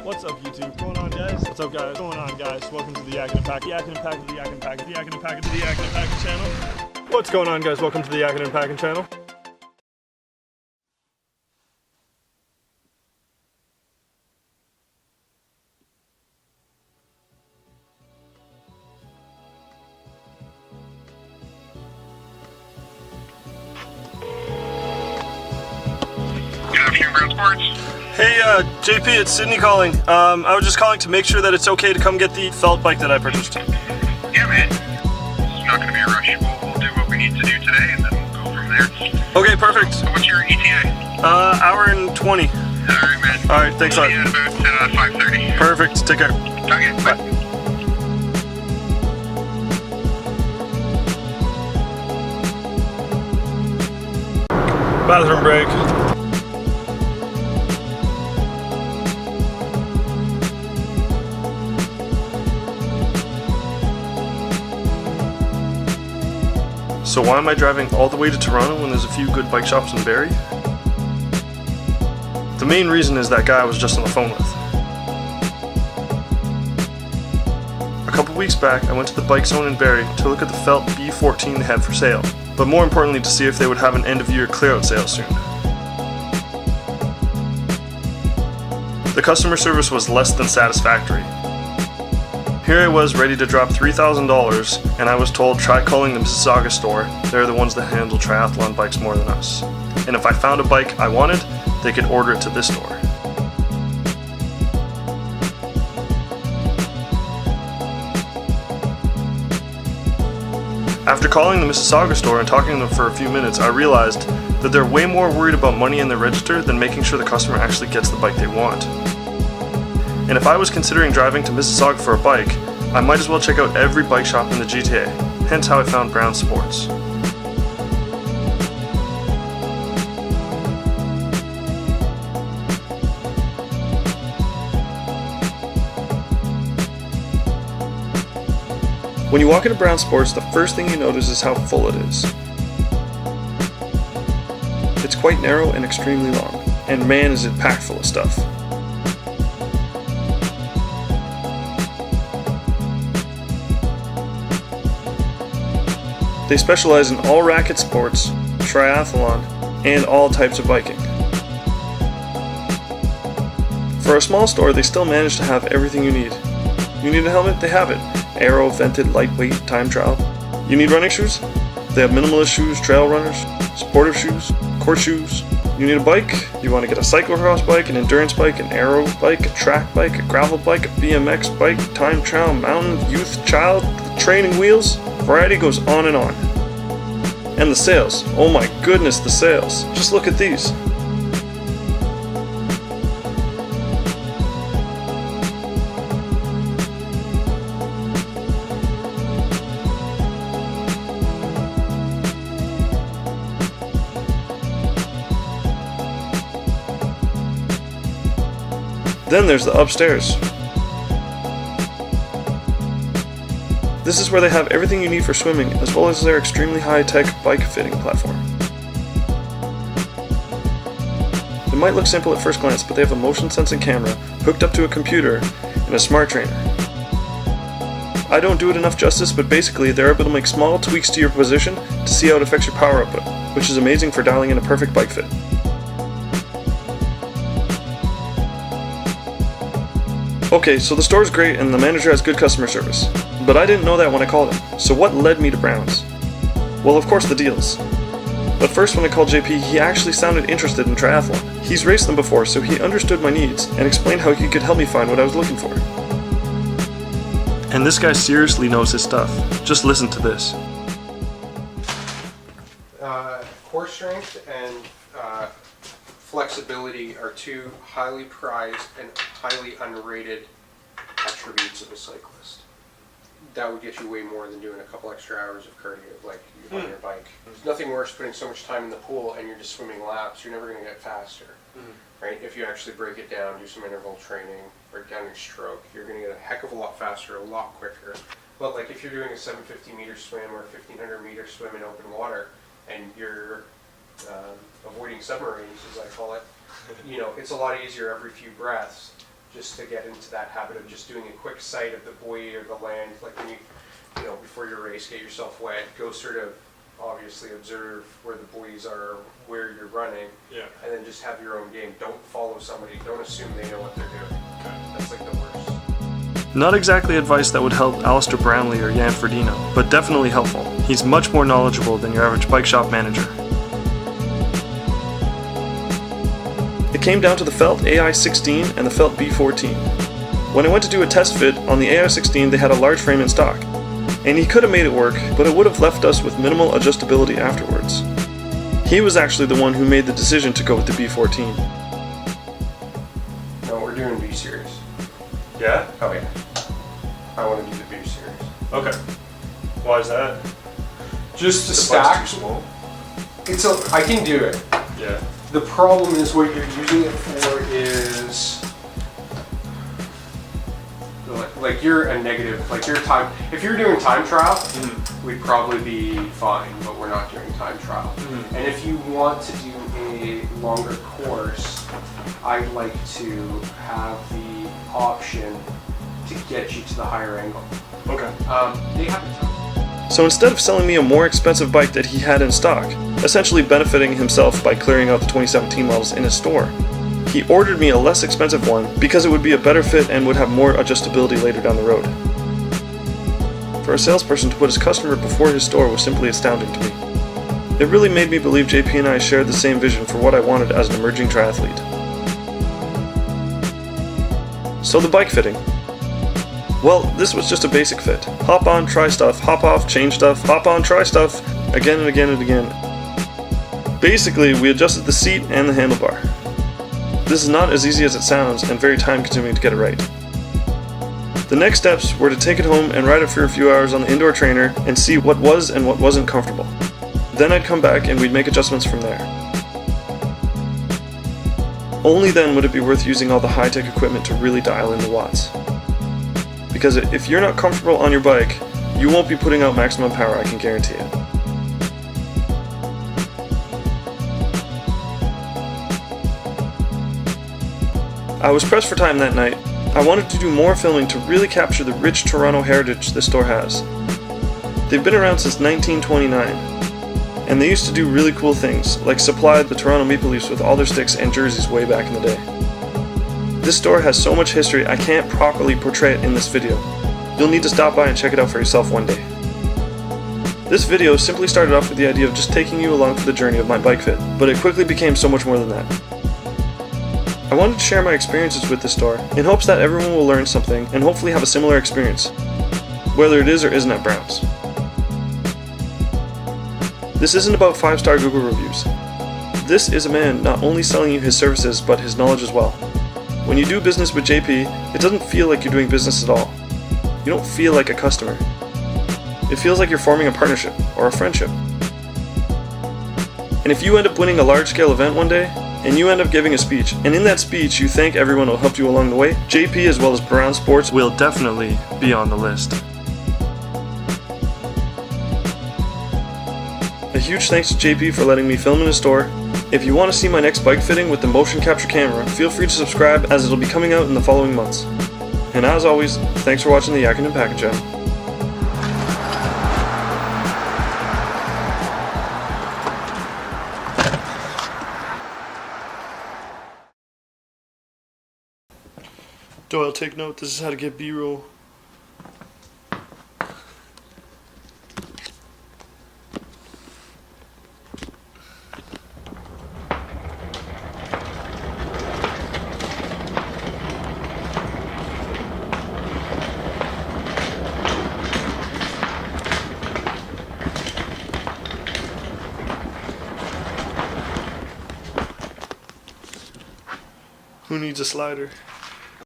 What's up, YouTube? What's going on, guys? What's up, guys? What's going on, guys? Welcome to the Yakin and Packin, Yakin and Packin, the Yakin and Packin, the Yakin and Packin, the Yakin and Packin channel. What's going on, guys? Welcome to the Yakin and Packin channel. Hey, JP, it's Sydney calling. I was just calling to make sure that it's okay to come get the felt bike that I purchased. Yeah, man. It's not going to be a rush. We'll do what we need to do today, and then we'll go from there. Okay, perfect. So what's your ETA? Hour and 20. All right, man. All right, thanks a lot. At about 5:30. Perfect. Take care. Okay, bye. Bathroom break. So why am I driving all the way to Toronto when there's a few good bike shops in Barrie? The main reason is that guy I was just on the phone with. A couple weeks back, I went to the bike zone in Barrie to look at the felt B14 they had for sale, but more importantly to see if they would have an end-of-year clear-out sale soon. The customer service was less than satisfactory. Here I was ready to drop $3,000 and I was told try calling the Mississauga store, they're the ones that handle triathlon bikes more than us. And if I found a bike I wanted, they could order it to this store. After calling the Mississauga store and talking to them for a few minutes, I realized that they're way more worried about money in their register than making sure the customer actually gets the bike they want. And if I was considering driving to Mississauga for a bike, I might as well check out every bike shop in the GTA, hence how I found Brown Sports. When you walk into Brown Sports, the first thing you notice is how full it is. It's quite narrow and extremely long, and man is it packed full of stuff. They specialize in all racket sports, triathlon, and all types of biking. For a small store, they still manage to have everything you need. You need a helmet? They have it. Aero, vented, lightweight, time trial. You need running shoes? They have minimalist shoes, trail runners, supportive shoes, court shoes. You need a bike? You want to get a cyclocross bike, an endurance bike, an aero bike, a track bike, a gravel bike, a BMX bike, time trial, mountain, youth, child, training wheels? Variety goes on and on. And the sales. Oh my goodness, the sales. Just look at these. Then there's the upstairs. This is where they have everything you need for swimming, as well as their extremely high-tech bike fitting platform. It might look simple at first glance, but they have a motion sensing camera hooked up to a computer and a smart trainer. I don't do it enough justice, but basically they're able to make small tweaks to your position to see how it affects your power output, which is amazing for dialing in a perfect bike fit. Okay, so the store's great and the manager has good customer service. But I didn't know that when I called him. So what led me to Brown's? Well, of course the deals. But first when I called JP, he actually sounded interested in triathlon. He's raced them before, so he understood my needs and explained how he could help me find what I was looking for. And this guy seriously knows his stuff. Just listen to this. Core strength and flexibility are two highly prized and highly underrated attributes of a cyclist. That would get you way more than doing a couple extra hours of cardio like you on your bike. There's nothing worse putting so much time in the pool and you're just swimming laps. You're never going to get faster, right? If you actually break it down, do some interval training, break down your stroke, you're going to get a heck of a lot faster, a lot quicker. But like if you're doing a 750 meter swim or a 1500 meter swim in open water and you're avoiding submarines, as I call it, you know, it's a lot easier every few breaths just to get into that habit of just doing a quick sight of the buoy or the land, like when you know, before your race, get yourself wet, go sort of obviously observe where the buoys are, where you're running, Yeah. and then just have your own game. Don't follow somebody, don't assume they know what they're doing. Okay. That's like the worst. Not exactly advice that would help Alistair Brownlee or Jan Frodeno, but definitely helpful. He's much more knowledgeable than your average bike shop manager. It came down to the Felt AI16 and the Felt B14. When I went to do a test fit on the AI16, they had a large frame in stock, and he could have made it work, but it would have left us with minimal adjustability afterwards. He was actually the one who made the decision to go with the B14. No, we're doing B series. Yeah? Oh yeah. I want to do the B series. Okay. Why is that? Just to stack. small. I can do it. Yeah. The problem is what you're using it for is like you're a negative, like your time. If you're doing time trial, we'd probably be fine, but we're not doing time trial. And if you want to do a longer course, I'd like to have the option to get you to the higher angle. Okay. They have a So instead of selling me a more expensive bike that he had in stock, essentially benefiting himself by clearing out the 2017 models in his store, he ordered me a less expensive one because it would be a better fit and would have more adjustability later down the road. For a salesperson to put his customer before his store was simply astounding to me. It really made me believe JP and I shared the same vision for what I wanted as an emerging triathlete. So the bike fitting. Well, this was just a basic fit. Hop on, try stuff, hop off, change stuff, hop on, try stuff, again and again and again. Basically, we adjusted the seat and the handlebar. This is not as easy as it sounds and very time consuming to get it right. The next steps were to take it home and ride it for a few hours on the indoor trainer and see what was and what wasn't comfortable. Then I'd come back and we'd make adjustments from there. Only then would it be worth using all the high-tech equipment to really dial in the watts. Because if you're not comfortable on your bike, you won't be putting out maximum power, I can guarantee it. I was pressed for time that night. I wanted to do more filming to really capture the rich Toronto heritage this store has. They've been around since 1929, and they used to do really cool things, like supply the Toronto Maple Leafs with all their sticks and jerseys way back in the day. This store has so much history I can't properly portray it in this video. You'll need to stop by and check it out for yourself one day. This video simply started off with the idea of just taking you along for the journey of my bike fit, but it quickly became so much more than that. I wanted to share my experiences with this store in hopes that everyone will learn something and hopefully have a similar experience, whether it is or isn't at Brown's. This isn't about 5-star Google reviews. This is a man not only selling you his services but his knowledge as well. When you do business with JP, it doesn't feel like you're doing business at all. You don't feel like a customer. It feels like you're forming a partnership or a friendship. And if you end up winning a large-scale event one day, and you end up giving a speech, and in that speech you thank everyone who helped you along the way, JP as well as Brown Sports will definitely be on the list. A huge thanks to JP for letting me film in his store. If you want to see my next bike fitting with the motion capture camera, feel free to subscribe as it'll be coming out in the following months. And as always, thanks for watching the Yakin and Packin channel. Doyle, take note, this is how to get B-roll. Who needs a slider?